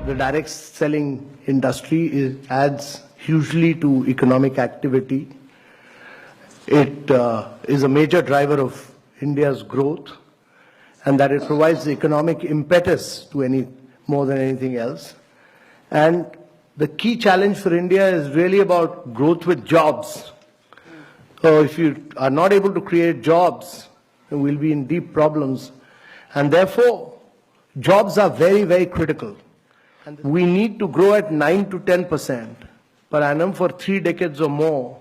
the direct selling industry adds hugely to economic activity. It is a major driver of India's growth, and that it provides the economic impetus to more than anything else. And the key challenge for India is really about growth with jobs. So if you are not able to create jobs, we'll be in deep problems. And therefore, jobs are very, very critical. And we need to grow at 9 to 10% per annum for 3 decades or more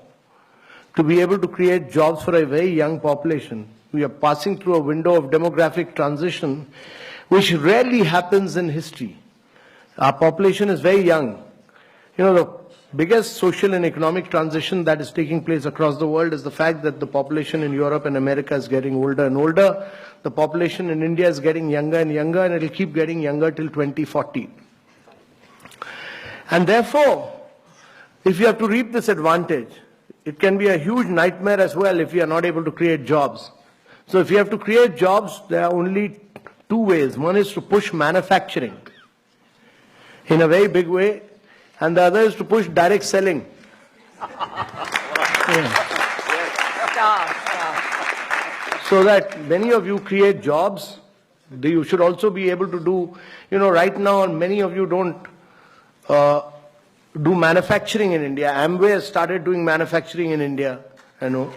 to be able to create jobs for a very young population. We are passing through a window of demographic transition which rarely happens in history. Our population is very young. You know, the biggest social and economic transition that is taking place across the world is the fact that the population in Europe and America is getting older and older. The population in India is getting younger and younger, and it will keep getting younger till 2040. And therefore, if you have to reap this advantage, it can be a huge nightmare as well if you are not able to create jobs. So if you have to create jobs, there are only 2 ways. One is to push manufacturing in a very big way, and the other is to push direct selling. So that many of you create jobs, you should also be able to do, right now many of you don't do manufacturing in India. Amway has started doing manufacturing in India, I know.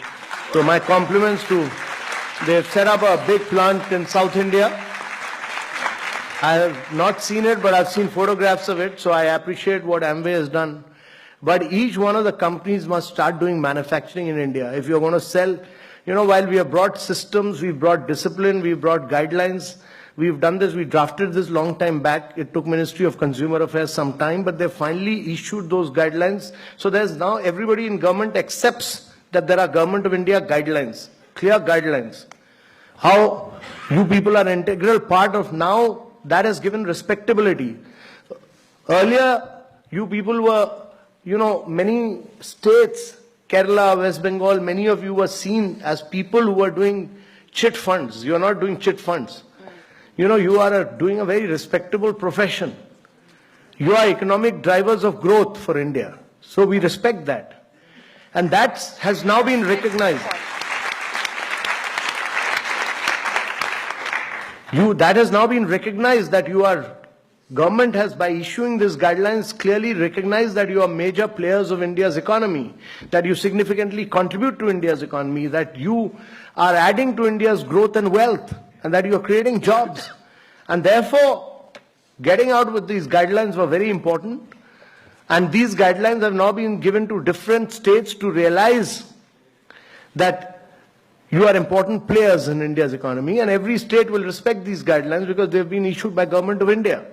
So my compliments to, they've set up a big plant in South India. I have not seen it, but I've seen photographs of it, so I appreciate what Amway has done. But each one of the companies must start doing manufacturing in India. If you're going to sell, while we have brought systems, we've brought discipline, we've brought guidelines, we've done this, we drafted this long time back. It took Ministry of Consumer Affairs some time, but they finally issued those guidelines. So there's now everybody in government accepts that there are Government of India guidelines, clear guidelines. How you people are an integral part of now, that has given respectability. Earlier, you people were, many states, Kerala, West Bengal, many of you were seen as people who were doing chit funds. You are not doing chit funds. You are doing a very respectable profession. You are economic drivers of growth for India. So we respect that. And that has now been recognized. That has now been recognized that government has, by issuing these guidelines, clearly recognized that you are major players of India's economy, that you significantly contribute to India's economy, that you are adding to India's growth and wealth, and that you are creating jobs. And therefore, getting out with these guidelines were very important. And these guidelines have now been given to different states to realize that you are important players in India's economy, and every state will respect these guidelines because they have been issued by Government of India.